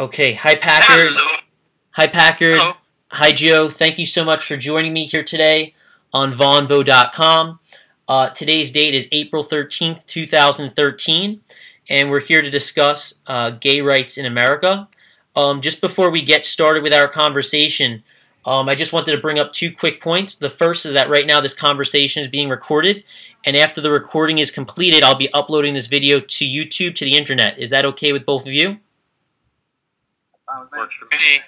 Okay. Hi, Packard. Hello. Hi, Packard. Hello. Hi, Joe. Thank you so much for joining me here today on Vonvo.com. Today's date is April 13th, 2013, and we're here to discuss gay rights in America. Just before we get started with our conversation, I just wanted to bring up two quick points. The first is that right now this conversation is being recorded, and after the recording is completed, I'll be uploading this video to YouTube, to the internet. Is that okay with both of you? Works for me.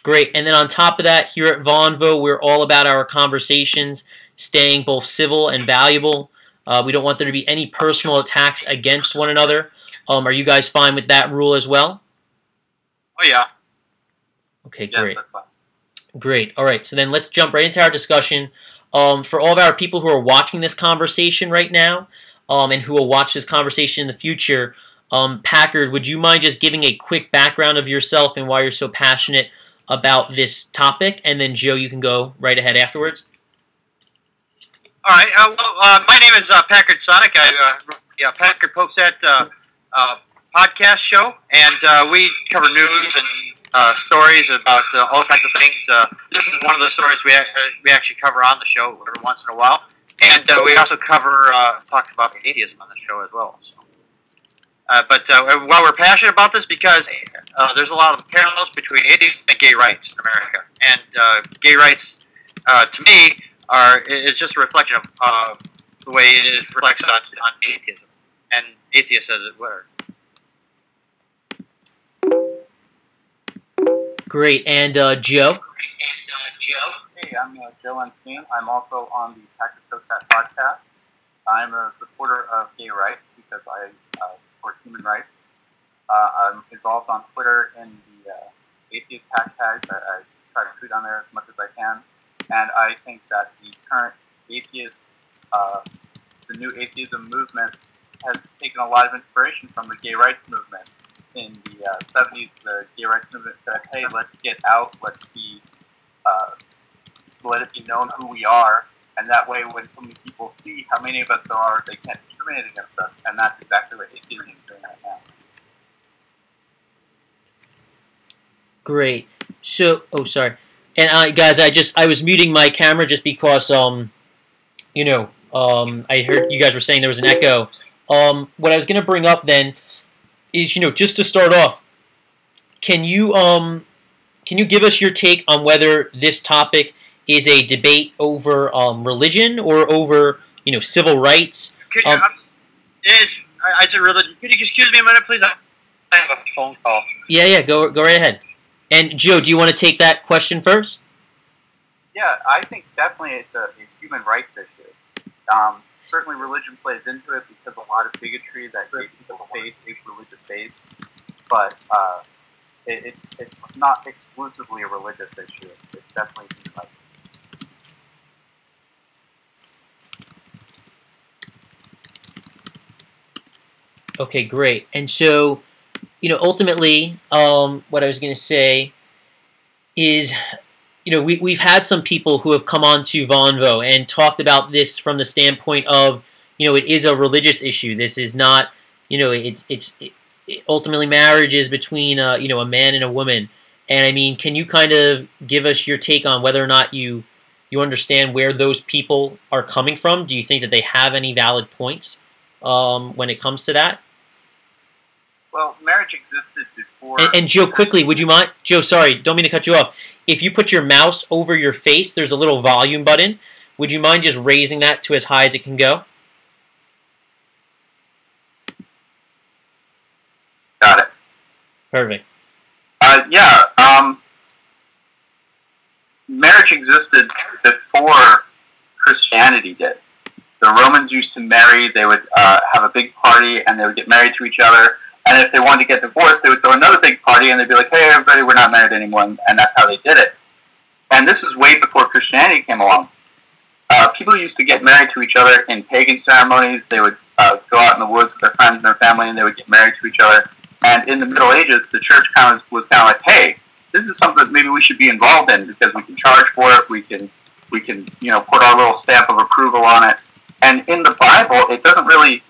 Great. And then on top of that, here at Vonvo, we're all about our conversations staying both civil and valuable. We don't want there to be any personal attacks against one another. Are you guys fine with that rule as well? Oh, yeah. Okay, Yeah, great. that's fine. Great. All right, so then let's jump right into our discussion. For all of our people who are watching this conversation right now and who will watch this conversation in the future, Packard, would you mind just giving a quick background of yourself and why you're so passionate about this topic? And then, Joe, you can go right ahead afterwards. All right. My name is Packard Sonic. Packard Pope's at podcast show, and we cover news and stories about all kinds of things. This is one of the stories we actually cover on the show every once in a while, and we also cover talk about atheism on the show as well. So. But while we're passionate about this, because there's a lot of parallels between atheism and gay rights in America, and gay rights, to me, it's just a reflection of the way it reflects on atheism, and atheists as it were. Great. And Joe? Hey, I'm Joe Unseen. I'm also on the Packard Pope's podcast. I'm a supporter of gay rights because I support human rights. I'm involved on Twitter in the atheist hashtags. I try to tweet on there as much as I can. And I think that the current atheist, the new atheism movement has taken a lot of inspiration from the gay rights movement. In the 70s, the gay rights movement said, hey, let's get out, let it be known who we are. And that way, when so many people see how many of us there are, they can't discriminate against us. And that's exactly what atheism is doing right now. Great. So, sorry. And guys, I was muting my camera just because, I heard you guys were saying there was an echo. What I was going to bring up then is, just to start off, can you give us your take on whether this topic is a debate over religion or over, civil rights? Is it religion? Could you excuse me a minute, please? I have a phone call. Yeah, go right ahead. And Joe, do you want to take that question first? Yeah, I think definitely it's a human rights issue. Certainly religion plays into it because a lot of bigotry that gay people face is religious based, but it's not exclusively a religious issue. It's definitely human rights. Okay, great. And so, ultimately, what I was going to say is, we've had some people who have come on to Vonvo and talked about this from the standpoint of, it is a religious issue. This is not, ultimately marriage is between, a man and a woman. And I mean, can you kind of give us your take on whether or not you understand where those people are coming from? Do you think that they have any valid points when it comes to that? Well, marriage existed before... And Joe, quickly, would you mind... Joe, sorry, don't mean to cut you off. If you put your mouse over your face, there's a little volume button. Would you mind just raising that to as high as it can go? Got it. Perfect. Marriage existed before Christianity did. The Romans used to marry, they would have a big party, and they would get married to each other. And if they wanted to get divorced, they would throw another big party, and they'd be like, hey, everybody, we're not married anymore, and that's how they did it. And this is way before Christianity came along. People used to get married to each other in pagan ceremonies. They would go out in the woods with their friends and their family, and they would get married to each other. And in the Middle Ages, the church was kind of like, hey, this is something that maybe we should be involved in because we can charge for it, we can put our little stamp of approval on it. And in the Bible, it doesn't really...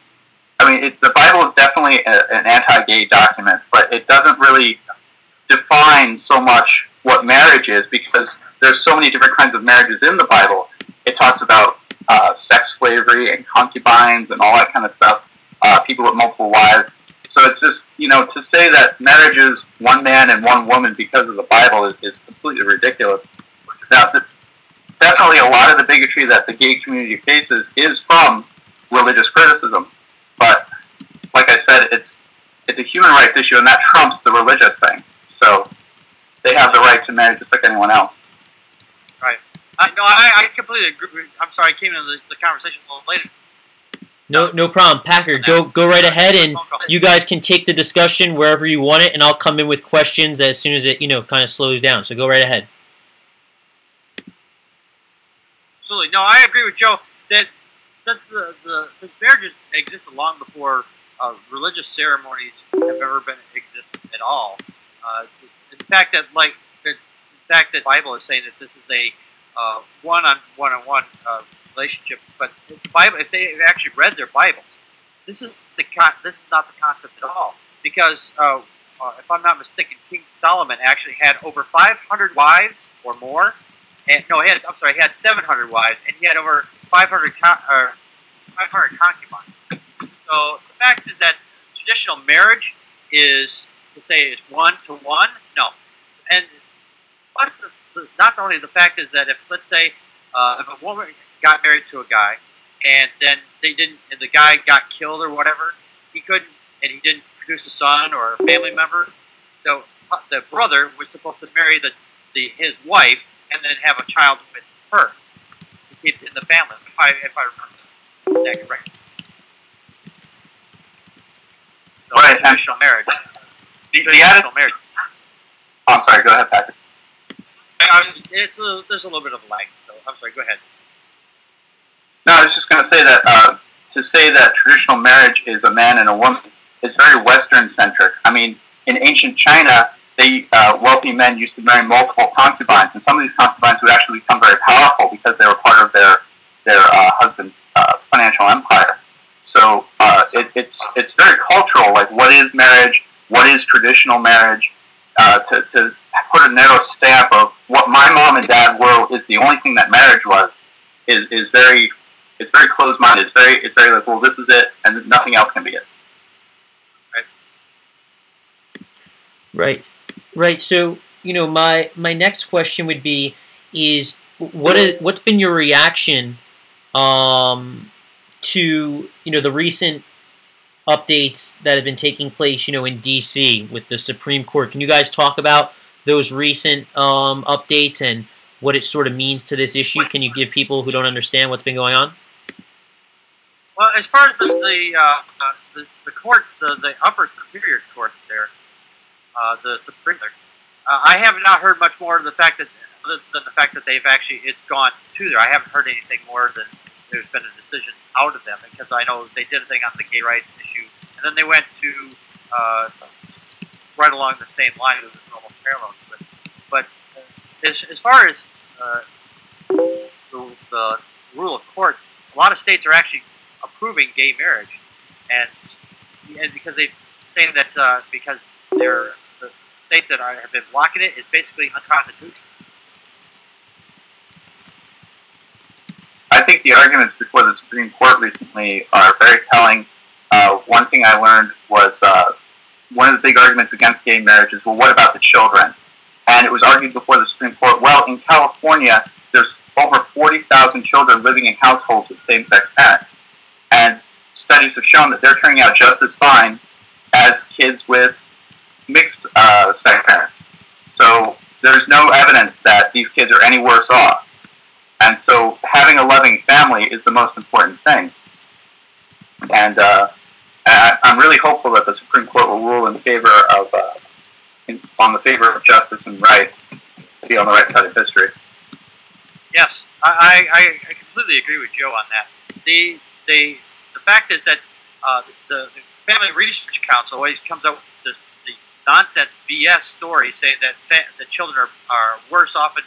the Bible is definitely an anti-gay document, but it doesn't really define so much what marriage is, because there's so many different kinds of marriages in the Bible. It talks about sex slavery and concubines and all that kind of stuff, people with multiple wives. So it's just, to say that marriage is one man and one woman because of the Bible is completely ridiculous. Now, definitely a lot of the bigotry that the gay community faces is from religious criticism. But, like I said, it's a human rights issue, and that trumps the religious thing. So they have the right to marry just like anyone else. Right. I completely agree. I'm sorry, I came into the conversation a little later. No problem. Packer, go right ahead, and you guys can take the discussion wherever you want it, and I'll come in with questions as soon as it, kind of slows down. So go right ahead. Absolutely. No, I agree with Joe that the marriages existed long before religious ceremonies have ever been existed at all. The fact that the Bible is saying that this is a one-on-one relationship, but the Bible, if they've actually read their Bibles, this is not the concept at all. Because if I'm not mistaken, King Solomon actually had over 500 wives or more. And no, he had 700 wives, and he had over 500 concubines. So the fact is that traditional marriage is to say it's 1-to-1. No, and plus not only the fact is that if, let's say, if a woman got married to a guy, and then and the guy got killed or whatever, he didn't produce a son or a family member. So the brother was supposed to marry his wife and then have a child with her to keep it in the family. If I remember that correctly. So right, traditional marriage. Traditional marriage. Oh, I'm sorry. Go ahead, Patrick. There's a little bit of a lag, so I'm sorry. Go ahead. No, I was just going to say that traditional marriage is a man and a woman is very Western-centric. I mean, in ancient China, wealthy men used to marry multiple concubines, and some of these concubines would actually become very powerful because they were part of their husband's financial empire. So it's very cultural. Like, what is marriage? What is traditional marriage? To put a narrow stamp of what my mom and dad were is the only thing that marriage was is very closed-minded. It's very like, well, this is it, and nothing else can be it. Right. So, my next question would be, what's been your reaction to, the recent updates that have been taking place, in D.C. with the Supreme Court? Can you guys talk about those recent updates and what it sort of means to this issue? Can you give people who don't understand what's been going on? Well, as far as the court, the upper superior court there, the Supreme Court, I have not heard much more of the fact that, other than the fact that it's gone to there. I haven't heard anything more than there's been a decision out of them, because I know they did a thing on the gay rights issue, and then they went to right along the same line as almost parallel to it. But as far as the rule of court, a lot of states are actually approving gay marriage, and because they're saying that because the states that have been blocking it is basically unconstitutional. I think the arguments before the Supreme Court recently are very telling. One thing I learned was one of the big arguments against gay marriage is, well, what about the children? And it was argued before the Supreme Court, well, in California, there's over 40,000 children living in households with same-sex parents. And studies have shown that they're turning out just as fine as kids with mixed-sex parents. So there's no evidence that these kids are any worse off. And so having a loving family is the most important thing. And I'm really hopeful that the Supreme Court will rule in favor of on the favor of justice and right, to be on the right side of history. Yes, I completely agree with Joe on that. The fact is that the Family Research Council always comes up with the nonsense BS story saying that the children are worse off in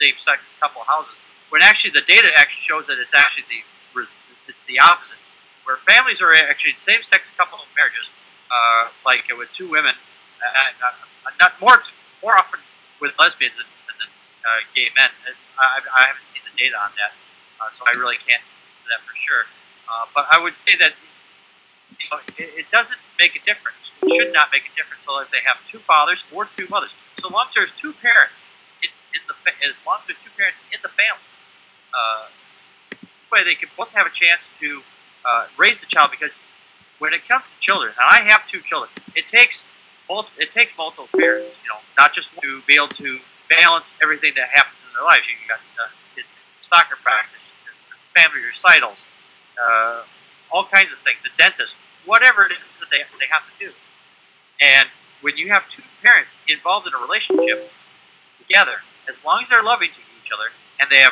same-sex couple houses, when actually the data actually shows that it's actually the opposite, where families are actually same-sex couple marriages, like with two women, not more often with lesbians than gay men. I haven't seen the data on that, so I really can't say that for sure. But I would say that it doesn't make a difference. It should not make a difference. So if they have two fathers or two mothers, so long as there's two parents as long as there's two parents in the family, this way they can both have a chance to raise the child. Because when it comes to children, and I have two children, it takes multiple parents. Not just to be able to balance everything that happens in their lives. You got soccer practice, family recitals, all kinds of things. The dentist, whatever it is that they have to do. And when you have two parents involved in a relationship together, as long as they're loving to each other and they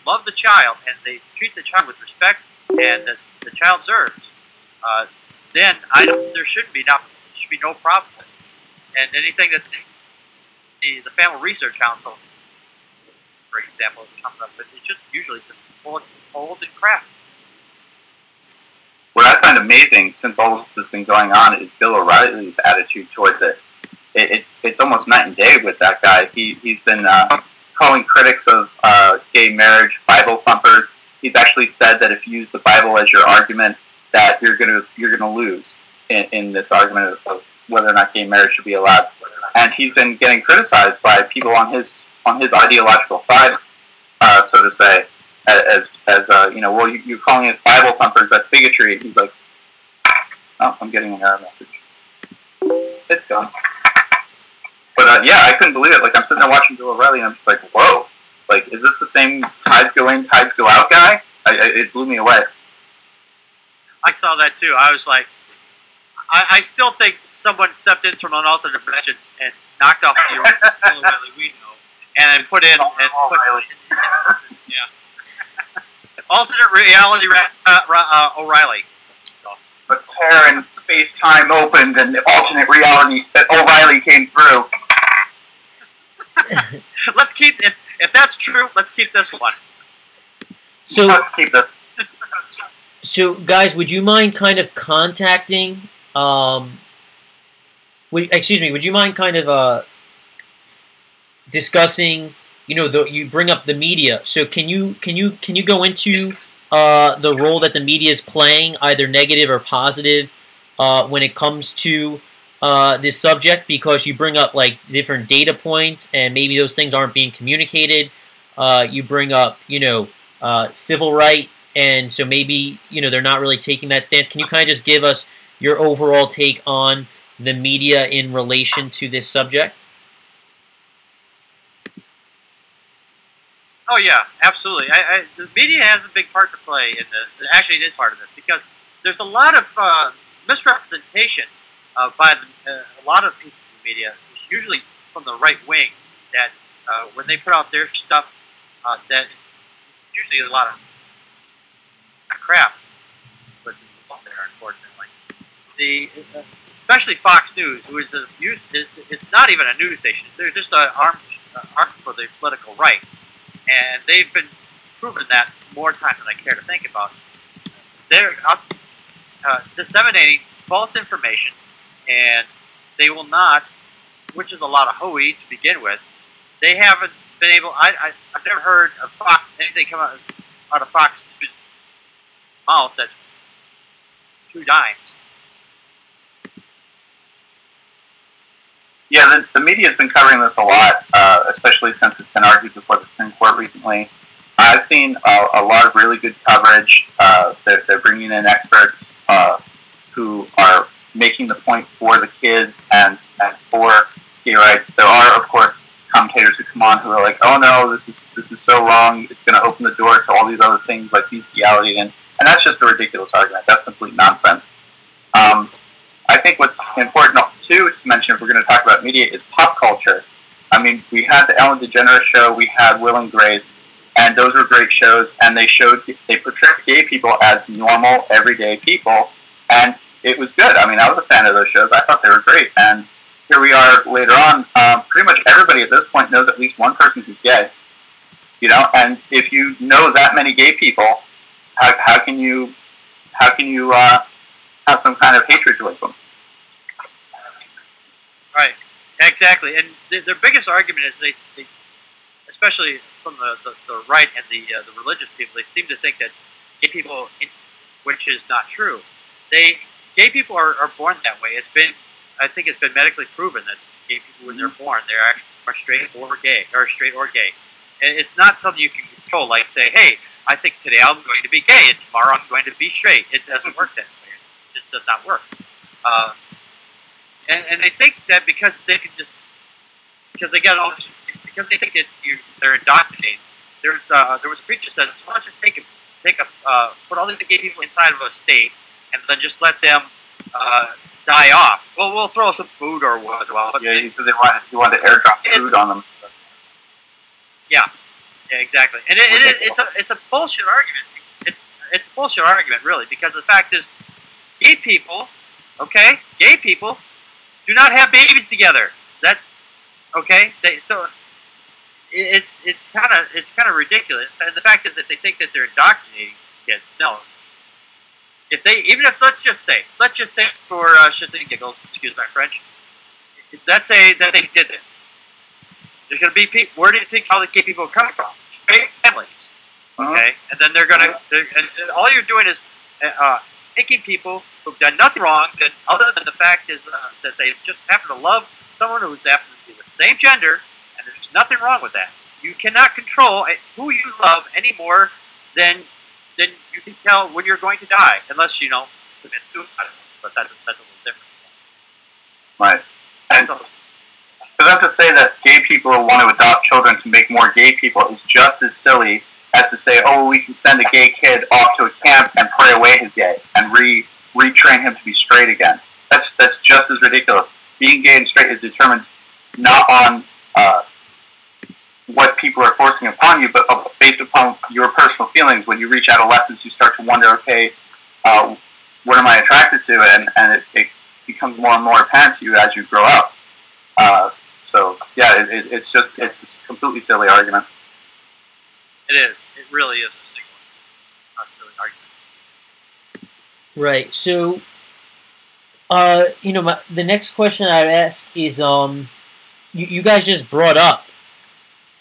love the child and they treat the child with respect and the child deserves, then there should be no problem with it. And anything that the Family Research Council, for example, comes up with, it's just usually just old and crap. What I find amazing, since all this has been going on, is Bill O'Reilly's attitude towards it. It's almost night and day with that guy. He's been calling critics of gay marriage Bible thumpers. He's actually said that if you use the Bible as your argument, that you're gonna lose in this argument of whether or not gay marriage should be allowed. And he's been getting criticized by people on his ideological side, so to say, as well, you're calling us Bible thumpers, that's bigotry. And he's like, oh, I'm getting an error message. It's gone. But yeah, I couldn't believe it. Like, I'm sitting there watching Bill O'Reilly, and I'm just like, whoa. Like, is this the same tides go in, tides go out guy? It blew me away. I saw that too. I was like, I still think someone stepped in from an alternate dimension and knocked off the Bill O'Reilly we know, and put in alternate reality O'Reilly. A tear in space-time opened, and the alternate reality O'Reilly came through. Let's keep if that's true. Let's keep this one. So, so guys, would you mind kind of contacting? Would you mind kind of discussing? You bring up the media. So can you go into the role that the media is playing, either negative or positive, when it comes to this subject? Because you bring up like different data points, and maybe those things aren't being communicated. You bring up civil right, and so maybe they're not really taking that stance. Can you kind of just give us your overall take on the media in relation to this subject? Oh yeah, absolutely. The media has a big part to play in this. Actually, it is part of this because there's a lot of misrepresentation by a lot of pieces of media, usually from the right wing. That when they put out their stuff, that usually a lot of crap, but there, unfortunately. Especially Fox News, who is it's not even a news station. They're just an arm for the political right. And they've been proven that more times than I care to think about. They're disseminating false information, and they will not, which is a lot of hooey to begin with. They haven't been able. I've never heard of anything come out of Fox News' mouth that's two dimes. Yeah, the media's been covering this a lot, especially since it's been argued before the Supreme Court recently. I've seen a lot of really good coverage. They're bringing in experts who are making the point for the kids and for gay rights. There are, of course, commentators who come on who are like, "Oh no, this is so wrong. It's going to open the door to all these other things like bestiality," and that's just a ridiculous argument. That's complete nonsense. I think what's important too to mention, if we're going to talk about media, is pop culture. I mean, we had the Ellen DeGeneres show, we had Will and Grace, and those were great shows, and they portrayed gay people as normal, everyday people, and it was good. I mean, I was a fan of those shows. I thought they were great, and here we are later on. Pretty much everybody at this point knows at least one person who's gay, and if you know that many gay people, how can you have some kind of hatred towards them? Right. Exactly, and their biggest argument is they especially from the right and the religious people, they seem to think that gay people, which is not true. Gay people are born that way. I think it's been medically proven that gay people, when they're born, they're actually straight or gay, and it's not something you can control. Like say, hey, I think today I'm going to be gay, and tomorrow I'm going to be straight. It doesn't work that way. It just does not work. And they think that because they can just because they get all this, because they think that they're indoctrinated. There was a preacher that said, "Why don't you put all these gay people inside of a state and then just let them die off? Well, we'll throw some food or what as well." Yeah, he said he wanted to airdrop food on them. Yeah, exactly. And it's a bullshit argument. It's a bullshit argument, really, because the fact is, gay people do not have babies together. That's okay. It's kind of ridiculous. And the fact is that they think that they're indoctrinating kids. No. Let's just say for shits and giggles, excuse my French, let's say that they did this. There's going to be people. Where do you think all the gay people are coming from? Straight families. Okay, and then and all you're doing is taking people who've done nothing wrong, other than the fact is that they just happen to love someone who's happens to be the same gender, and there's nothing wrong with that. You cannot control who you love any more than you can tell when you're going to die, unless commit suicide. But that's a little different. Right. And for them to say that gay people want to adopt children to make more gay people is just as silly as to say, oh, we can send a gay kid off to a camp and pray away his gay and retrain him to be straight again. That's just as ridiculous. Being gay and straight is determined not on what people are forcing upon you, but based upon your personal feelings. When you reach adolescence, you start to wonder, okay, what am I attracted to? And it becomes more and more apparent to you as you grow up. So yeah, it's a completely silly argument. It is. It really is a silly argument. Right. So, the next question I'd ask is, you guys just brought up.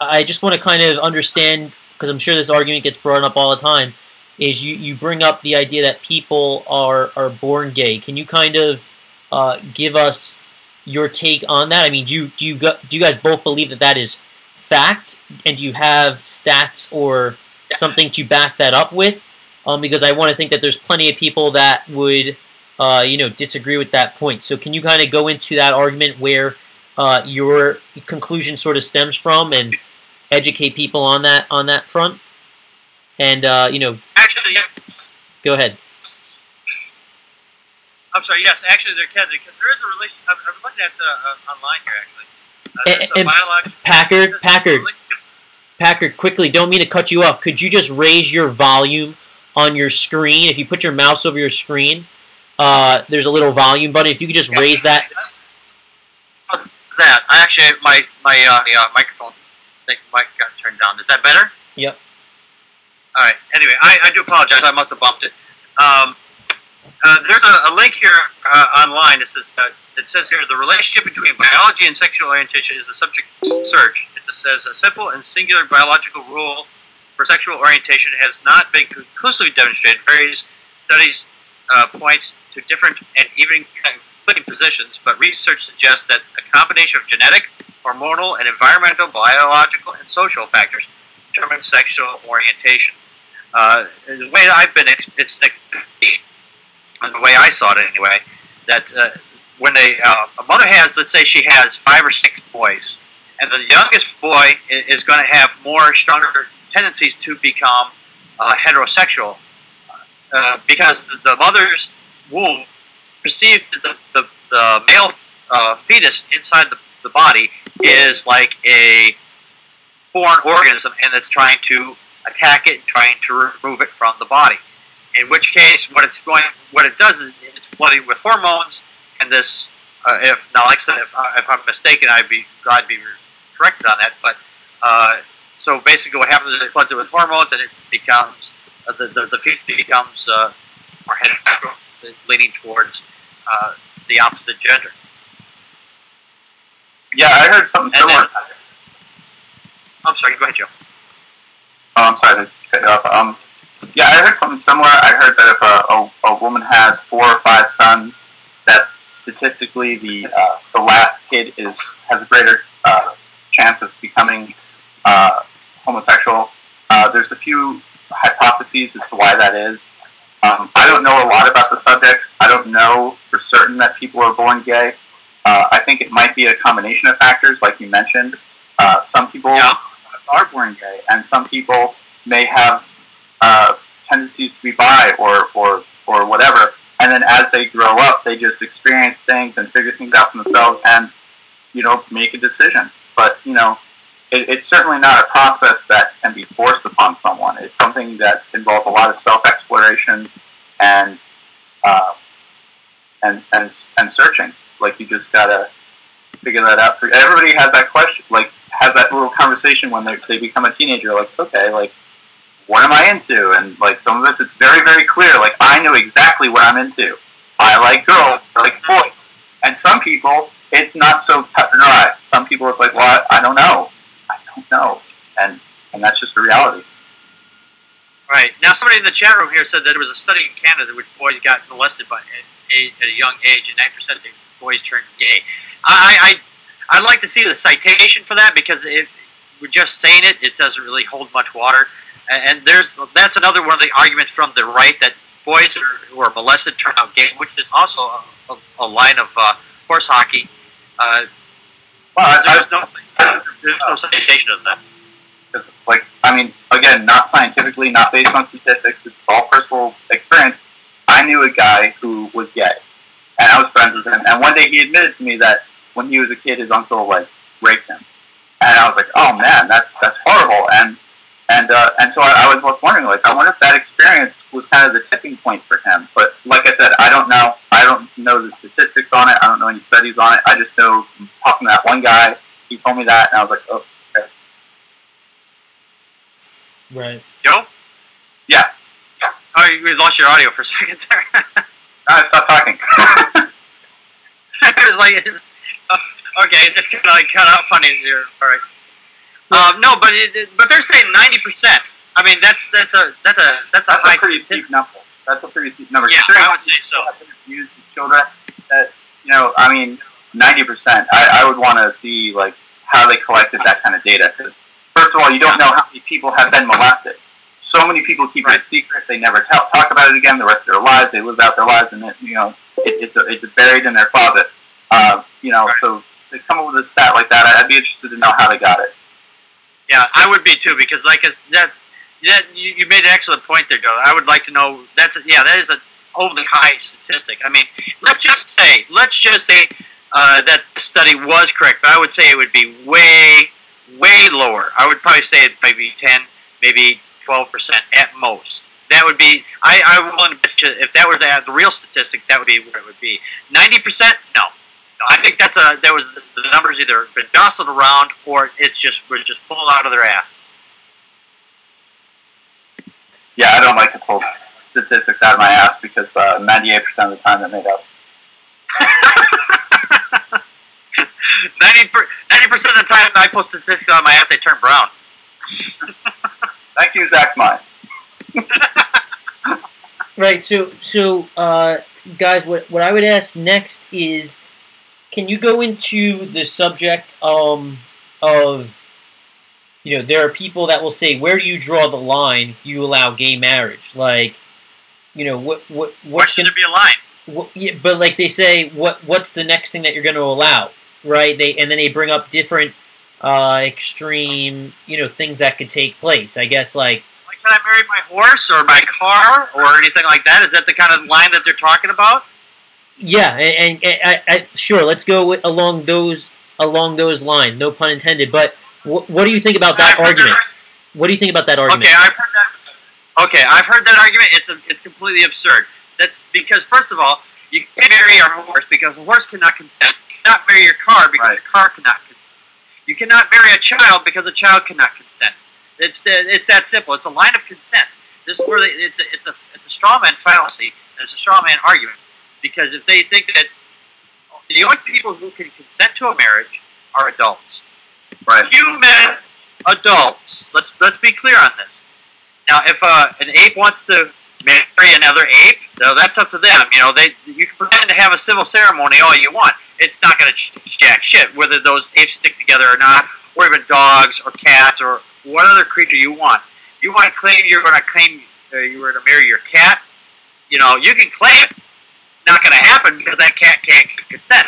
I just want to kind of understand, because I'm sure this argument gets brought up all the time. Is you bring up the idea that people are born gay? Can you kind of give us your take on that? I mean, do you guys both believe that is fact, and do you have stats or something to back that up with? Because I want to think that there's plenty of people that would, disagree with that point. So can you kind of go into that argument where your conclusion sort of stems from, and educate people on that front? And actually, yeah. Go ahead. I'm sorry. Yes, actually, there can, because there is a relation. I'm looking at online here actually. Packard, quickly, don't mean to cut you off. Could you just raise your volume on your screen? If you put your mouse over your screen, there's a little volume button. If you could just raise that. What's that? I actually, my microphone, mic got turned down. Is that better? Yep. All right. Anyway, I do apologize. I must have bumped it. There's a link here online. It says here, the relationship between biology and sexual orientation is the subject of search. It says a simple and singular biological rule for sexual orientation has not been conclusively demonstrated. Various studies point to different and even conflicting positions, but research suggests that a combination of genetic, hormonal, and environmental, biological, and social factors determine sexual orientation. The way I've been and the way I saw it anyway, that when a mother has, let's say she has 5 or 6 boys, and the youngest boy is going to have stronger tendencies to become heterosexual, because the mother's womb perceives the male fetus inside the body is like a foreign organism, and it's trying to attack it, trying to remove it from the body. In which case, what it does is it's flooding with hormones, and this. Like I said, if I'm mistaken, I'd be glad to be corrected on that. But so basically, what happens is it floods it with hormones, and it becomes the fetus becomes more heterosexual, leaning towards the opposite gender. Yeah, I heard something similar. I'm sorry, go ahead, Joe. Oh, I'm sorry to cut you off. Yeah, I heard something similar. I heard that if a woman has 4 or 5 sons, that statistically the last kid has a greater chance of becoming homosexual. There's a few hypotheses as to why that is. I don't know a lot about the subject. I don't know for certain that people are born gay. I think it might be a combination of factors, like you mentioned. Some people are born gay, and some people may have tendencies to be bi or whatever. And then as they grow up, they just experience things and figure things out for themselves, and make a decision. But it's certainly not a process that can be forced upon someone. It's something that involves a lot of self-exploration and searching. Like, you just gotta figure that out. Everybody has that question, like, has that little conversation when they become a teenager. Like, okay, like, what am I into? And like, some of this, it's very, very clear. Like, I know exactly what I'm into. I like girls, I like boys. And some people, it's not so cut and dry. Some people, it's like, well, I don't know. No, and that's just the reality. Right. Now, somebody in the chat room here said that there was a study in Canada which boys got molested at a young age, and 9% of boys turned gay. I'd like to see the citation for that, because if we're just saying it, it doesn't really hold much water. And that's another one of the arguments from the right, that boys who are molested turn out gay, which is also a line of horse hockey. There's no citation of that. Because, like, I mean, again, not scientifically, not based on statistics. This is all personal experience. I knew a guy who was gay, and I was friends with him. And one day he admitted to me that when he was a kid, his uncle raped him. And I was like, oh man, that's horrible. And so I was wondering, like, I wonder if that experience was kind of the tipping point for him. But like I said, I don't know. I don't know the statistics on it. I don't know any studies on it. I just know from talking to that one guy, he told me that, and I was like, oh, okay. Right. Joe? Yeah. Oh, you lost your audio for a second there. I stopped talking. It was like, okay, it just kind of cut out funny here. All right. No, but they're saying 90%. I mean, that's a high pretty steep number. That's a pretty steep number. Yeah, I would say so. Use these children. That, I mean, 90%. I would want to see, like, how they collected that kind of data. Because first of all, you don't know how many people have been molested. So many people keep it a secret. They never talk about it again the rest of their lives. They live out their lives, and it's buried in their closet. So to come up with a stat like that, I'd be interested to know how they got it. Yeah, I would be too, because you made an excellent point there, Joe. I would like to know. That is an overly high statistic. I mean, let's just say that the study was correct, but I would say it would be way, way lower. I would probably say it maybe 10, maybe 12% at most. That would be. I'm willing to bet you if that was the real statistic, that would be where it would be. 90%, no. I think the numbers either been jostled around, or we're just pulling out of their ass. Yeah, I don't like to pull statistics out of my ass, because 98% of the time they're made up. 90% of the time I pull statistics out of my ass, they turn brown. Thank you, Zach's mine. Right. So, guys, what I would ask next is, can you go into the subject of there are people that will say, where do you draw the line if you allow gay marriage? Like, where should there be a line? But like they say, what's the next thing that you're going to allow, right? And then they bring up different extreme things that could take place. I guess like can I marry my horse or my car or anything like that? Is that the kind of line that they're talking about? Yeah, and sure, let's go along those lines. No pun intended. But what do you think about that argument? What do you think about that argument? Okay, I've heard that. Okay, I've heard that argument. It's completely absurd. That's because, first of all, you can't marry your horse because the horse cannot consent. You cannot marry your car because the car cannot consent. You cannot marry a child because a child cannot consent. It's that simple. It's a line of consent. This is where it's a straw man fallacy. It's a straw man argument, because if they think that the only people who can consent to a marriage are adults. Right. Human adults. Let's be clear on this. Now, if an ape wants to marry another ape, no, that's up to them. You know, you can pretend to have a civil ceremony all you want. It's not going to jack shit whether those apes stick together or not, or even dogs or cats or what other creature you want. You want to claim you're going to marry your cat. You know, you can claim it. Not going to happen because that cat can't consent.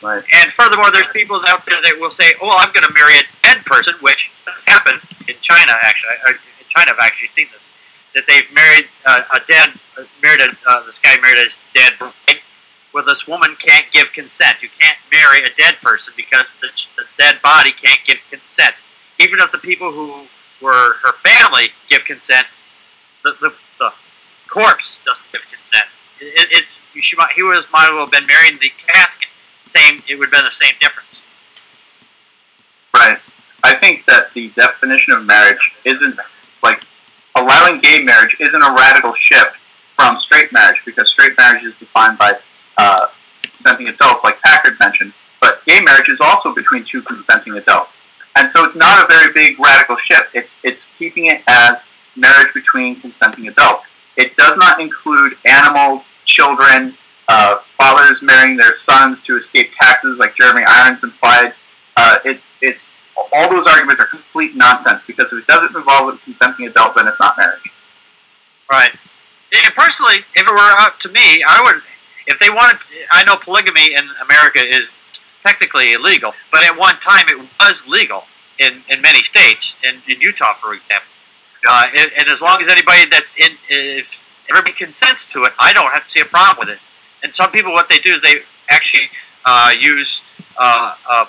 Right. And furthermore, there's people out there that will say, "Oh, I'm going to marry a dead person," which has happened in China. Actually, in China, I've actually seen this. That they've married this guy married a dead bride, where this woman can't give consent. You can't marry a dead person because the dead body can't give consent. Even if the people who were her family give consent, the corpse doesn't give consent. He might as well have been married in the casket. It would have been the same difference. Right. I think that the definition of marriage isn't like allowing gay marriage isn't a radical shift from straight marriage, because straight marriage is defined by consenting adults, like Packard mentioned. But gay marriage is also between two consenting adults, and so it's not a very big radical shift. It's keeping it as marriage between consenting adults. It does not include animals, children, fathers marrying their sons to escape taxes, like Jeremy Irons implied. It's all those arguments are complete nonsense, because if it doesn't involve a consenting adult, then it's not marriage. Right. And personally, if it were up to me, I would. If they wanted, I know polygamy in America is technically illegal, but at one time it was legal in many states, in Utah, for example. And as long as anybody if everybody consents to it, I don't have to see a problem with it. And some people, what they do is they actually use a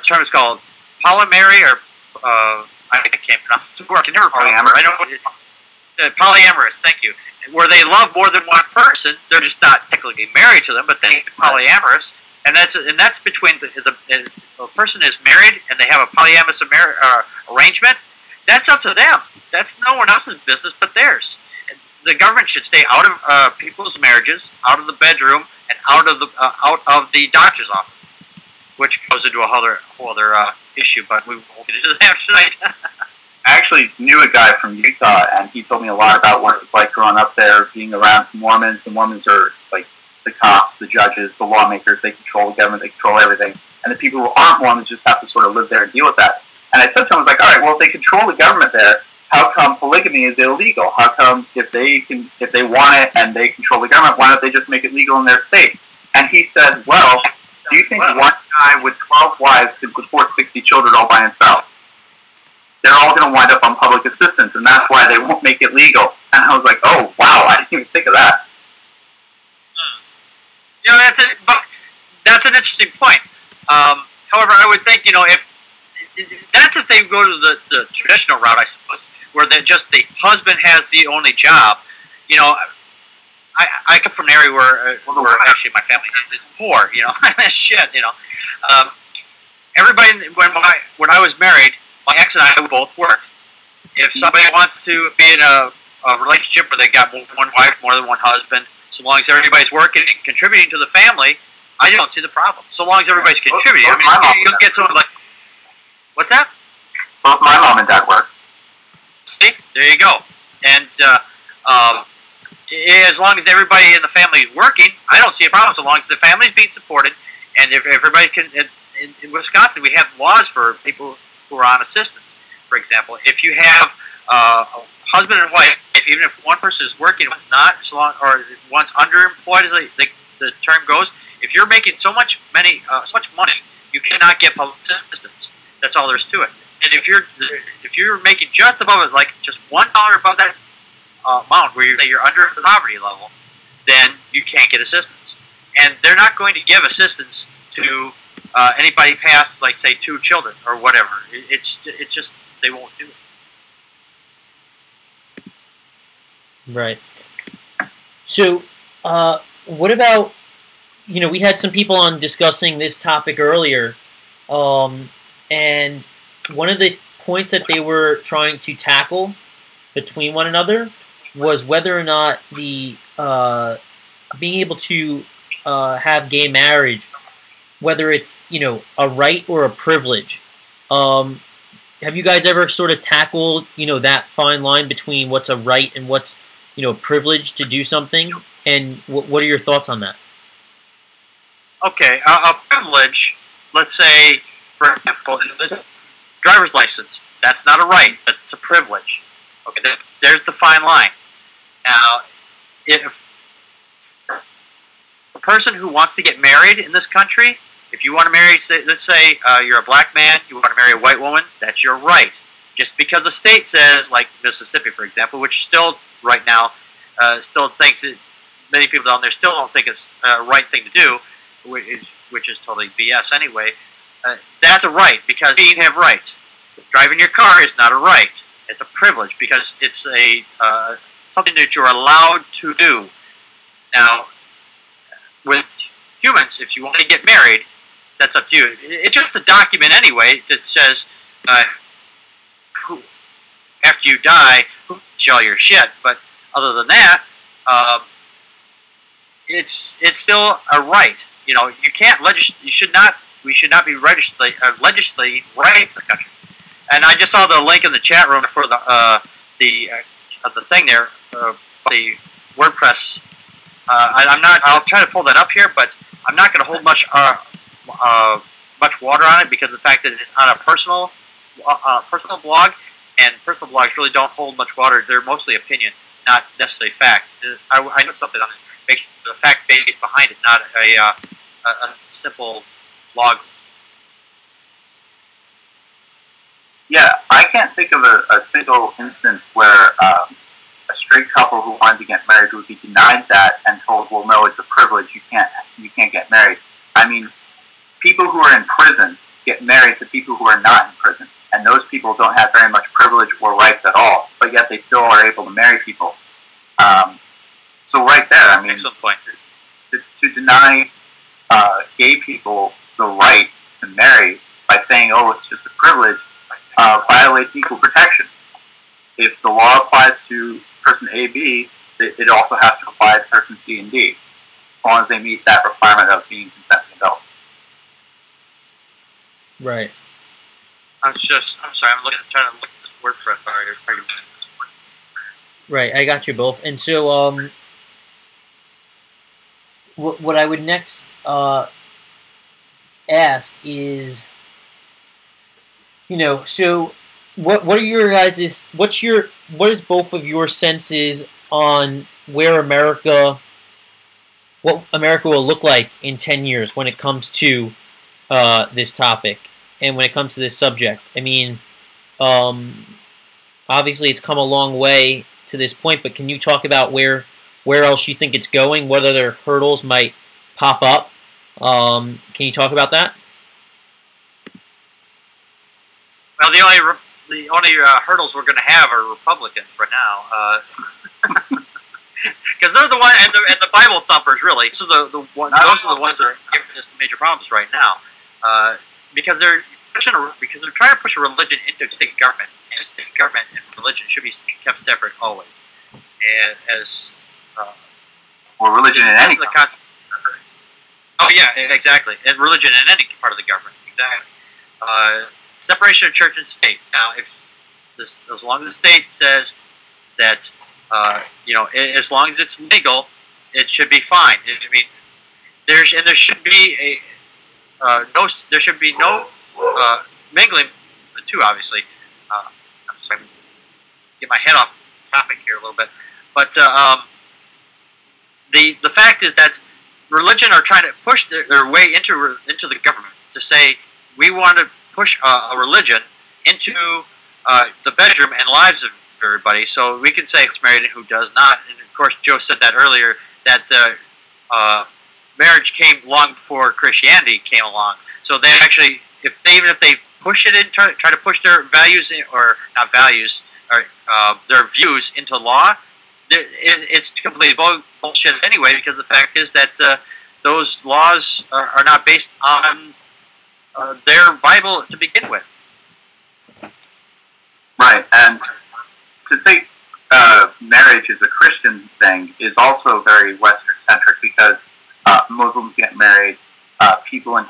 term is called polyamory, or I can't pronounce the word. I can never pronounce it. I know what it is. Polyamorous. Thank you. Where they love more than one person, they're just not technically married to them, but they're polyamorous, and that's between the person is married and they have a polyamorous arrangement. That's up to them. That's no one else's business but theirs. The government should stay out of people's marriages, out of the bedroom, and out of the doctor's office, which goes into a whole other issue. But we won't get into that tonight. I actually knew a guy from Utah, and he told me a lot about what it was like growing up there, being around Mormons. The Mormons are like the cops, the judges, the lawmakers. They control the government. They control everything. And the people who aren't Mormons just have to sort of live there and deal with that. And I said to him, I was like, all right, well, if they control the government there, how come polygamy is illegal? How come if they want it and they control the government, why don't they just make it legal in their state? And he said, well, do you think one guy with 12 wives can support 60 children all by himself? They're all going to wind up on public assistance, and that's why they won't make it legal. And I was like, oh, wow, I didn't even think of that. You know, that's an interesting point. However, I would think, if they go to the traditional route, I suppose, where the husband has the only job. I come from an area where actually my family is poor. Shit. Everybody when I was married, my ex and I would both work. If somebody wants to be in a relationship where they got more than one wife, more than one husband, so long as everybody's working and contributing to the family, I don't see the problem. So long as everybody's contributing. You'll get someone like, what's that? Both my mom and dad work. See, there you go. And as long as everybody in the family is working, I don't see a problem. So long as the family is being supported, and if everybody can. In Wisconsin, we have laws for people who are on assistance. For example, if you have a husband and wife, even if one person is working, one's not, or one's underemployed, as the term goes, if you're making so much money, you cannot get public assistance. That's all there is to it. And if you're making just above it, like just $1 above that amount, where you're under the poverty level, then you can't get assistance. And they're not going to give assistance to anybody past, like, say, 2 children or whatever. It's just they won't do it. Right. So, what about, we had some people on discussing this topic earlier, and one of the points that they were trying to tackle between one another was whether or not the being able to have gay marriage whether it's, you know, a right or a privilege. Have you guys ever sort of tackled, you know, that fine line between what's a right and what's, you know, a privilege to do something? And what are your thoughts on that? Okay, a privilege, let's say, for example, driver's license. That's not a right. That's a privilege. Okay, there's the fine line. Now, if a person who wants to get married in this country, if you want to marry, let's say you're a black man, you want to marry a white woman, that's your right. Just because the state says, like Mississippi, for example, which still right now still thinks that many people down there still don't think it's a right thing to do, which is totally BS anyway. That's a right because you have rights. Driving your car is not a right; it's a privilege because it's a something that you're allowed to do. Now, with humans, if you want to get married, that's up to you. It's just a document anyway that says after you die, who gets all your shit. But other than that, it's still a right. You know, you can't legislate. We should not be legislating rights in the country. And I just saw the link in the chat room for the thing there, the WordPress. I'm not. I'll try to pull that up here, but I'm not going to hold much water on it because of the fact that it's on a personal blog, and personal blogs really don't hold much water. They're mostly opinion, not necessarily fact. I know something on it, the fact base behind it, not a simple blog. Yeah, I can't think of a single instance where a straight couple who wanted to get married would be denied that and told, "Well, no, it's a privilege. You can't get married." I mean, people who are in prison get married to people who are not in prison, and those people don't have very much privilege or rights at all, but yet they still are able to marry people. So right there, I mean, excellent point. To deny gay people the right to marry by saying, "Oh, it's just a privilege," violates equal protection. If the law applies to person A, B, it also has to apply to person C and D, as long as they meet that requirement of being consenting adults. Right. I'm sorry. I'm trying to look at this WordPress argument. Right. I got you both. And so, what I would next ask is, you know, so what are your guys' what is both of your senses on what America will look like in 10 years when it comes to this topic and when it comes to this subject? I mean, obviously it's come a long way to this point, but can you talk about where else you think it's going? What other hurdles might pop up? Can you talk about that? Well, the only hurdles we're going to have are Republicans right now, because they're the one and the Bible thumpers really. So those are the ones that are giving us major problems right now, because they're trying to push a religion into state government, and state government and religion should be kept separate always. And as or religion in any country. Oh yeah, exactly, and religion in any part of the government, exactly. Separation of church and state. Now, as long as the state says that, you know, as long as it's legal, it should be fine. I mean, there should be no mingling the two. Obviously, I'm sorry, get my head off topic here a little bit, but the fact is that religion are trying to push their way into the government to say we want to push a religion into the bedroom and lives of everybody, so we can say who's married and who does not. And of course, Joe said that earlier, that marriage came long before Christianity came along. So they actually, even if they push it in, try to push their values or not values, or their views into law, it's completely bullshit anyway. Because the fact is that those laws are not based on their Bible to begin with. Right, and to say marriage is a Christian thing is also very Western-centric because Muslims get married, People in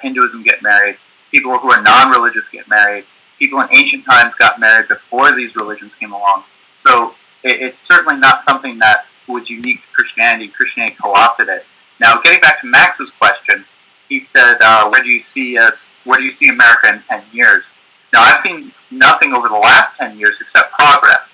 Hinduism get married. People who are non-religious get married. People in ancient times got married before these religions came along. So it's certainly not something that was unique to Christianity. Christianity co-opted it. Now, getting back to Max's question, he said, "Where do you see us? Where do you see America in 10 years?" Now, I've seen nothing over the last 10 years except progress.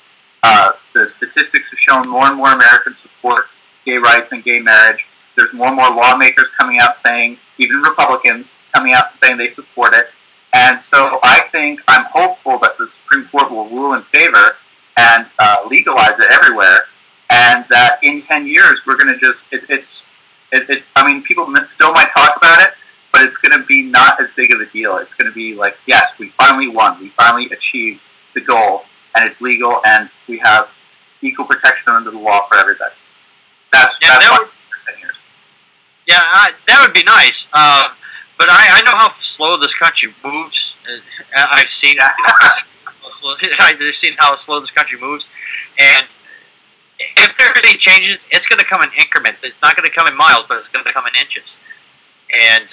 The statistics have shown more and more Americans support gay rights and gay marriage. There's more and more lawmakers coming out saying, even Republicans coming out saying they support it. And so I'm hopeful that the Supreme Court will rule in favor and legalize it everywhere, and that in 10 years we're going to just, I mean, people still might talk about it, but it's going to be not as big of a deal. It's going to be like, yes, we finally won. We finally achieved the goal, and it's legal, and we have equal protection under the law for everybody. That's 10 years. Yeah, that would be nice. But I know how slow this country moves. I've seen I've seen how slow this country moves, and if there's any changes, it's going to come in increments. It's not going to come in miles, but it's going to come in inches. And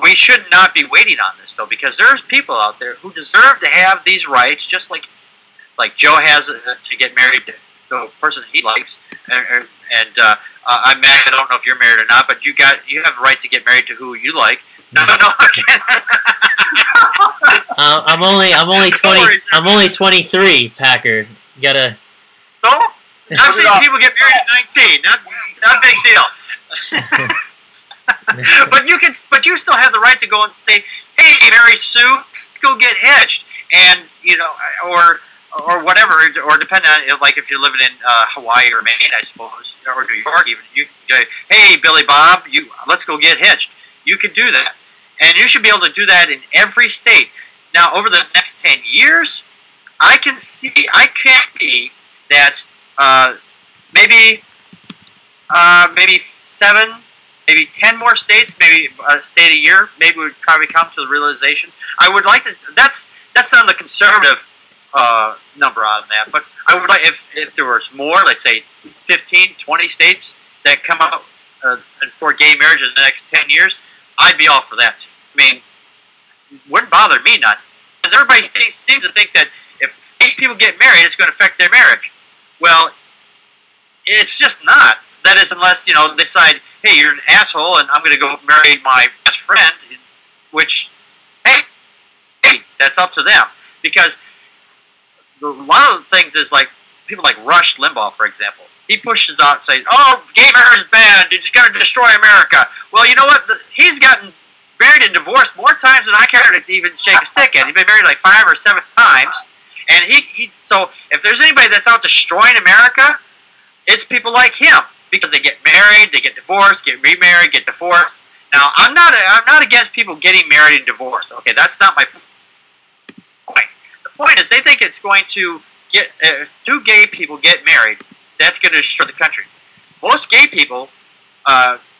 we should not be waiting on this, though, because there's people out there who deserve to have these rights, just like Joe has to get married to the person he likes, I'm married. I don't know if you're married or not, but you have the right to get married to who you like. No. I'm only 20. I'm only 23, Packard. You gotta. So I've seen people get married at 19. Not a big deal. But you still have the right to go and say, "Hey, Mary Sue, let's go get hitched," and or whatever, or depending on, like, if you're living in Hawaii or Maine, I suppose, or New York even, you can go, "Hey, Billy Bob, let's go get hitched." You can do that, and you should be able to do that in every state. Now, over the next 10 years, I can't see that maybe 7, maybe 10 more states, maybe a state a year, maybe would probably come to the realization. I would like to. That's on the conservative number on that, but I would like if there was more, let's say 15, 20 states that come out for gay marriage in the next 10 years, I'd be all for that. I mean, wouldn't bother me none, because everybody seems to think that if 8 people get married, it's going to affect their marriage. Well, it's just not. That is, unless they decide, hey, you're an asshole, and I'm going to go marry my best friend, which, hey, that's up to them, because one of the things is, like, people like Rush Limbaugh, for example. He pushes out saying, "Oh, gay marriage is bad. It's going to destroy America." Well, you know what? He's gotten married and divorced more times than I care to even shake a stick at. He's been married like 5 or 7 times. And so if there's anybody that's out destroying America, it's people like him, because they get married, they get divorced, get remarried, get divorced. Now, I'm not against people getting married and divorced. Okay, that's not my point. The point is, they think it's going to get, if 2 gay people get married, that's going to destroy the country. Most gay people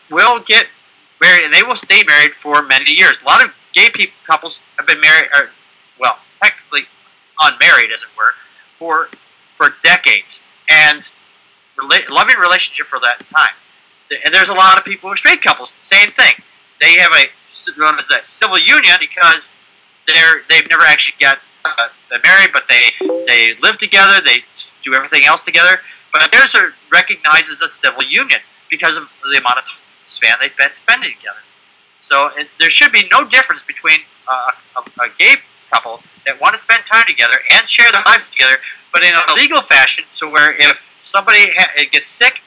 will get married, and they will stay married for many years. A lot of gay couples have been married, well, technically unmarried, as it were, for decades, and loving relationship for that time. And there's a lot of people who are straight couples, same thing. They have known as a civil union, because they've never actually got they're married, but they live together, they do everything else together. But theirs are recognized as a civil union because of the amount of span they've been spending together. So there should be no difference between a gay couple that want to spend time together and share their lives together, but in a legal fashion, so where if somebody gets sick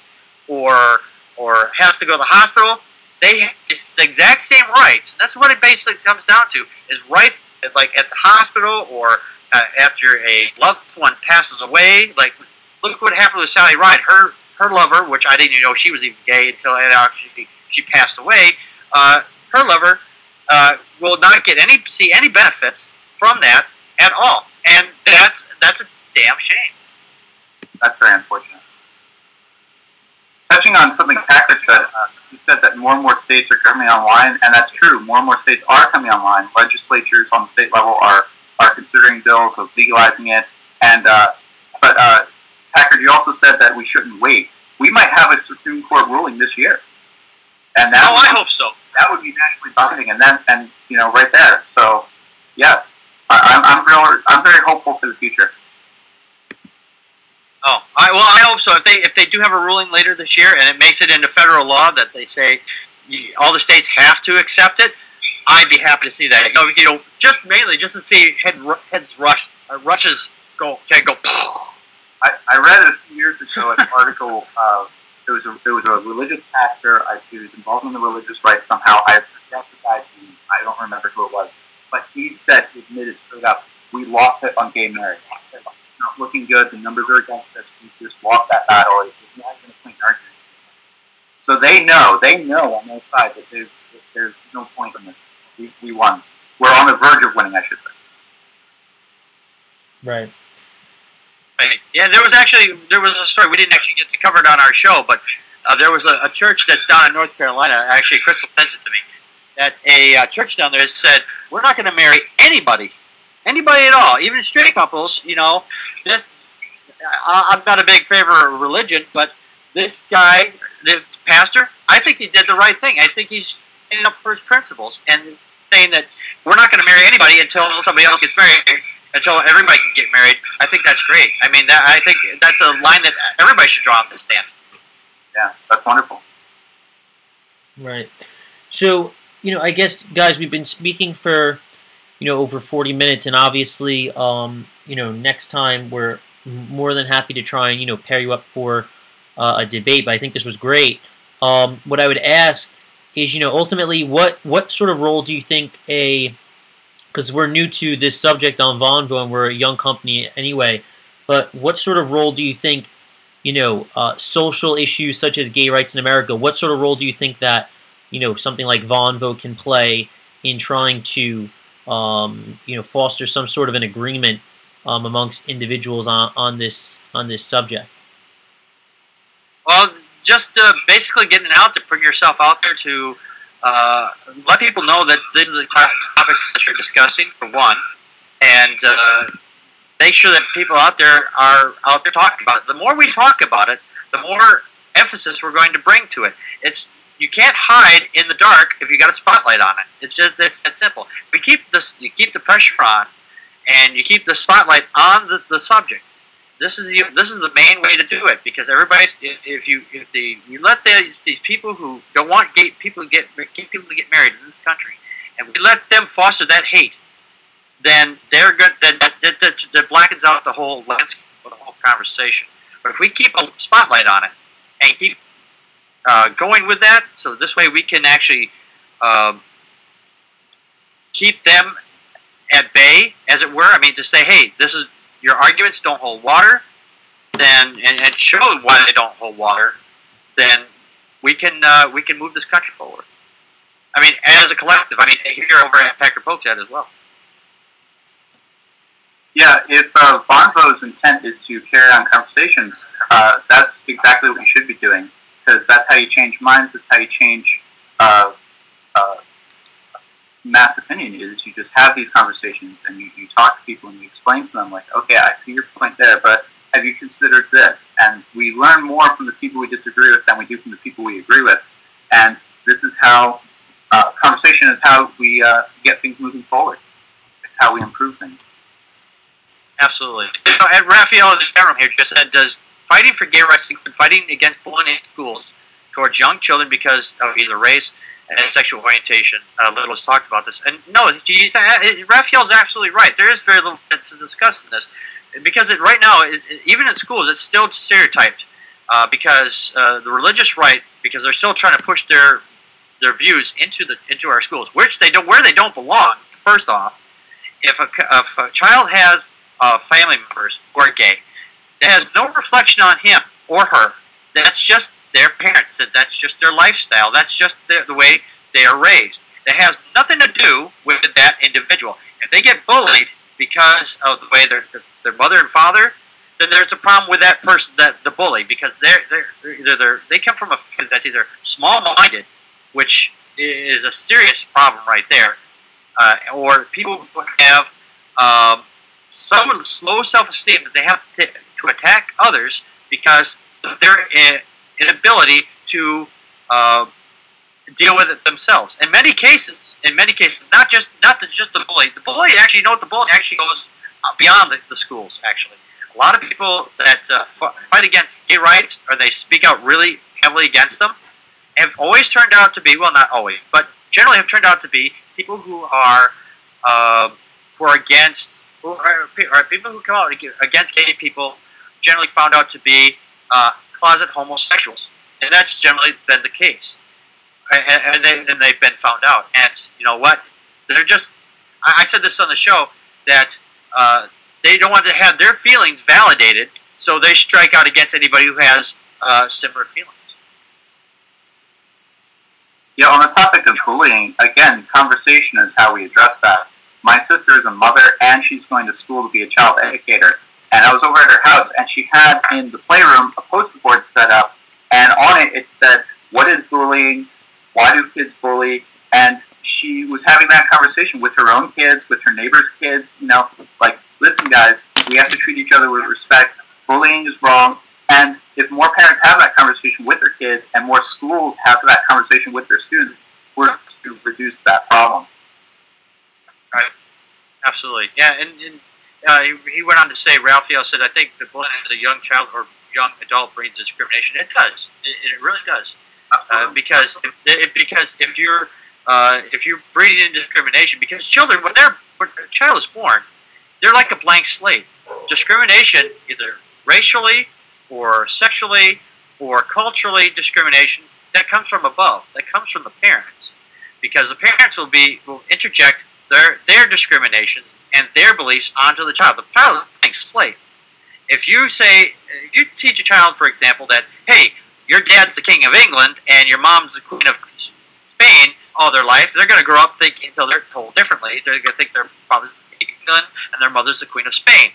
or has to go to the hospital, they have the exact same rights. And that's what it basically comes down to, is right, like at the hospital or after a loved one passes away. Like, look what happened with Sally Ride. Her lover, which I didn't even know she was even gay until she passed away, her lover will not get see any benefits from that at all. And that's a damn shame. That's very unfortunate. Touching on something Patrick said, he said that more and more states are coming online, and that's true. More and more states are coming online. Legislatures on the state level are considering bills of legalizing it. And but Patrick, you also said that we shouldn't wait. We might have a Supreme Court ruling this year. And that I hope so. that would be nationally binding, and right there. So, yeah, I'm very hopeful for the future. Oh, I hope so. If they do have a ruling later this year and it makes it into federal law that they say all the states have to accept it, I'd be happy to see that. Just mainly just to see rushes go. I read a few years ago an article. It was a religious pastor. He was involved in the religious rights somehow. I forgot the guy's name. I don't remember who it was. But he admitted straight up, we lost it on gay marriage. It's not looking good. The numbers are against us. We just lost that battle. It's not even a clean argument. So they know on their side that there's no point in this. We won. We're on the verge of winning, I should say. Right. Right. Yeah, there was a story we didn't actually get to cover it on our show, but there was a church that's down in North Carolina. Actually, Crystal sent it to me. That a church down there said, we're not going to marry anybody at all, even straight couples. I'm not a big favor of religion, but this guy, the pastor, I think he did the right thing. I think he's standing up for his principles and saying that we're not going to marry anybody until somebody else gets married, until everybody can get married. I think that's great. I mean, I think that's a line that everybody should draw on this stand. Yeah, that's wonderful. Right. So, I guess, guys, we've been speaking for, over 40 minutes, and obviously, next time we're more than happy to try and, pair you up for a debate, but I think this was great. What I would ask is, ultimately, what sort of role do you think because we're new to this subject on Vonvo and we're a young company anyway, but what sort of role do you think, social issues such as gay rights in America, what sort of role do you think that, something like Vonvo can play in trying to, foster some sort of an agreement amongst individuals on this subject? Well, just basically getting out there, putting yourself out there to let people know that these are the topics that you're discussing, for one, and make sure that people out there are out there talking about it. The more we talk about it, the more emphasis we're going to bring to it. You can't hide in the dark if you got a spotlight on it. It's that simple. You keep the pressure on, and you keep the spotlight on the subject. This is the main way to do it, because everybody, if you let these people who don't want gay people to get married in this country, and we let them foster that hate, then that blackens out the whole landscape of the whole conversation. But if we keep a spotlight on it and keep going with that, so this way we can actually keep them at bay, as it were. I mean, to say, hey, your arguments don't hold water, then and show why they don't hold water, then we can move this country forward. I mean, as a collective. I mean, here over at Packard Polkstead as well. Yeah, if Vonvo's intent is to carry on conversations, that's exactly what you should be doing, because that's how you change minds. That's how you change mass opinion. Is you just have these conversations and you talk to people and you explain to them, like, okay, I see your point there, but have you considered this? And we learn more from the people we disagree with than we do from the people we agree with. And this is how conversation is how we get things moving forward. It's how we improve things. Absolutely. And Raphael in the chat room here just said, does fighting for gay rights include fighting against bullying in schools towards young children because of either race and sexual orientation? Little's talked about this. And no, Raphael's absolutely right. There is very little to discuss in this. Because right now, even in schools, it's still stereotyped. Because the religious right, because they're still trying to push their views into our schools, where they don't belong. First off, if a child has family members who are gay, it has no reflection on him or her. That's just their parents. That's just their lifestyle. That's just the way they are raised. It has nothing to do with that individual. If they get bullied because of the way their mother and father, then there's a problem with that person, the bully, because they come from a family that's either small-minded, which is a serious problem right there, or people who have so low self-esteem that they have to attack others because of their inability to deal with it themselves. In many cases, not just the bully. The bully actually, the bully actually goes beyond the schools. Actually, a lot of people that fight against gay rights or they speak out really heavily against them have always turned out to be, well, not always, but generally have turned out to be people who are against, or people who come out against gay people. Generally found out to be closet homosexuals, and that's generally been the case. And they've been found out. And you know what? They're just. I said this on the show that they don't want to have their feelings validated, so they strike out against anybody who has similar feelings. Yeah, on the topic of bullying, again, conversation is how we address that. My sister is a mother, and she's going to school to be a child educator. And I was over at her house, and she had in the playroom a poster board set up, and on it said, "What is bullying? Why do kids bully?" And she was having that conversation with her own kids, with her neighbors' kids. Like, listen, guys, we have to treat each other with respect. Bullying is wrong. And if more parents have that conversation with their kids, and more schools have that conversation with their students, we're to reduce that problem. Right. Absolutely. Yeah, and he went on to say, Ralphio said, "I think the bullying of a young child or young adult breeds discrimination." It does. It really does. Because if you're breeding in discrimination, because children, when a child is born, they're like a blank slate. Discrimination, either racially or sexually or culturally discrimination, that comes from above. That comes from the parents, because the parents will interject their discrimination and their beliefs onto the child. The child is a blank slate. If you teach a child, for example, that, hey, your dad's the king of England and your mom's the queen of Spain all their life, they're going to grow up thinking, until they're told differently, they're going to think their father's the king of England and their mother's the queen of Spain.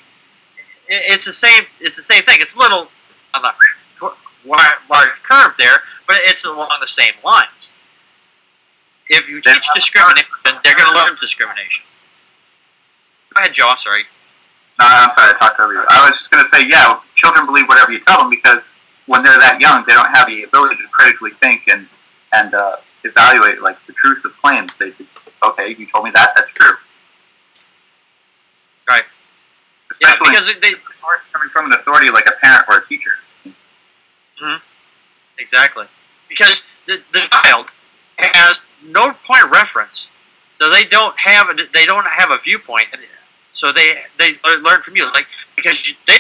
It's the same thing. It's a little on the large curve there, but it's along the same lines. If you teach discrimination, they're going to learn discrimination. Go ahead, Joe. Sorry. No, I'm sorry, I talked over you. I was just going to say, yeah, children believe whatever you tell them, because when they're that young, they don't have the ability to critically think and evaluate like the truth of claims. They just, okay, you told me that, that's true. Right. Especially because they coming from an authority like a parent or a teacher. Mm-hmm. Exactly. Because the child has no point of reference, so they don't have a viewpoint, so they learn from you, like, because they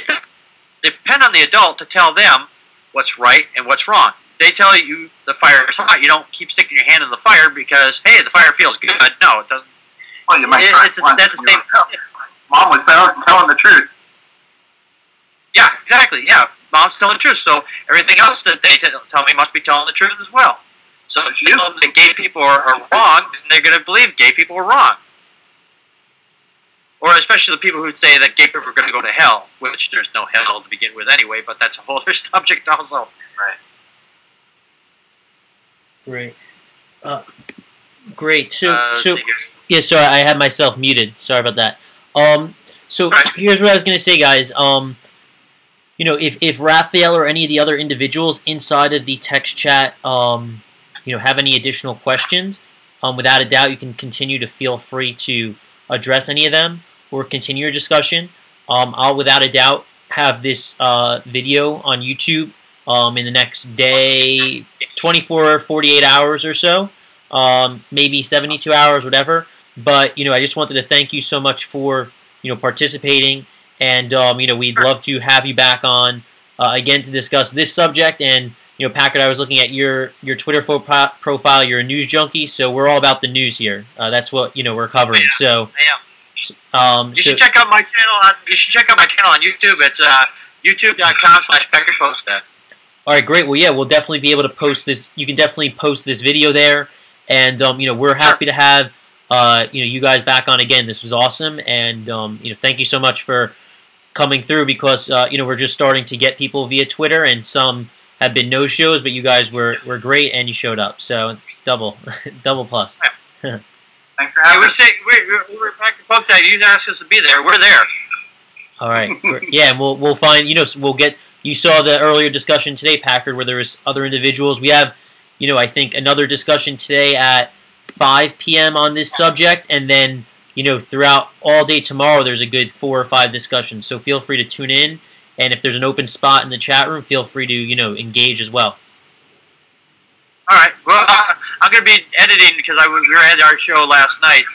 depend on the adult to tell them what's right and what's wrong. They tell you the fire is hot. You don't keep sticking your hand in the fire because, hey, the fire feels good. No, it doesn't. Well, you might that's the same. Mom was telling the truth. Yeah, exactly. Yeah, mom's telling the truth. So everything else that they tell me must be telling the truth as well. So if you tell them that gay people are wrong, then they're going to believe gay people are wrong. Or especially the people who say that gay people are going to go to hell, which there's no hell to begin with anyway, but that's a whole other subject also. Right. Great. Great. So yeah, sorry, I had myself muted. Sorry about that. So here's what I was going to say, guys. If Raphael or any of the other individuals inside of the text chat, have any additional questions, without a doubt, you can continue to feel free to address any of them or continue your discussion. I'll, without a doubt, have this video on YouTube in the next day, 24, 48 hours or so, maybe 72 hours, whatever. But, I just wanted to thank you so much for, participating. And, we'd love to have you back on again to discuss this subject. And, Packard, I was looking at your Twitter profile. You're a news junkie, so we're all about the news here. That's what, we're covering. So, you should check out my channel. You should check out my channel on YouTube. It's youtube.com/PackardPostStat. All right, great. Well, yeah, we'll definitely be able to post this. You can definitely post this video there. And, we're happy to have, you guys back on again. This was awesome. And, thank you so much for coming through, because, we're just starting to get people via Twitter, and some have been no-shows, but you guys were great, and you showed up. So, double plus. Thanks for having us. We're Packard PostStat. You asked us to be there. We're there. All right. Yeah, and we'll find, we'll get, you saw the earlier discussion today, Packard, where there was other individuals. We have, I think another discussion today at 5 p.m. on this subject, and then throughout all day tomorrow, there's a good 4 or 5 discussions. So feel free to tune in, and if there's an open spot in the chat room, feel free to engage as well. All right. Well, I'm going to be editing because we had our show last night,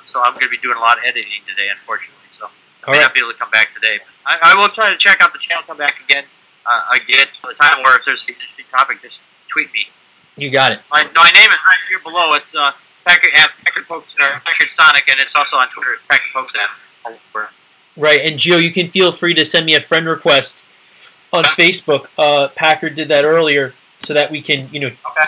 so I'm going to be doing a lot of editing today, unfortunately. So I may not be able to come back today. I will try to check out the channel, come back again. So the time where if there's an interesting topic, just tweet me. You got it. My name is right here below. It's Packard Sonic, and it's also on Twitter. It's Packard Pokes. Right, and Gio, you can feel free to send me a friend request on Facebook. Packard did that earlier, so that we can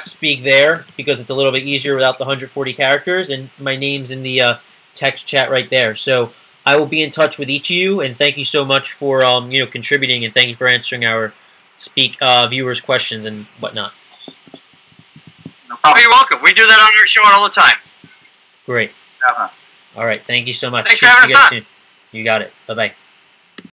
speak there, because it's a little bit easier without the 140 characters, and my name's in the text chat right there. So I will be in touch with each of you, and thank you so much for contributing, and thank you for answering our viewers' questions and whatnot. Oh, you're welcome. We do that on our show all the time. Great. All right. Thank you so much. Thanks for having us on. You got it. Bye-bye.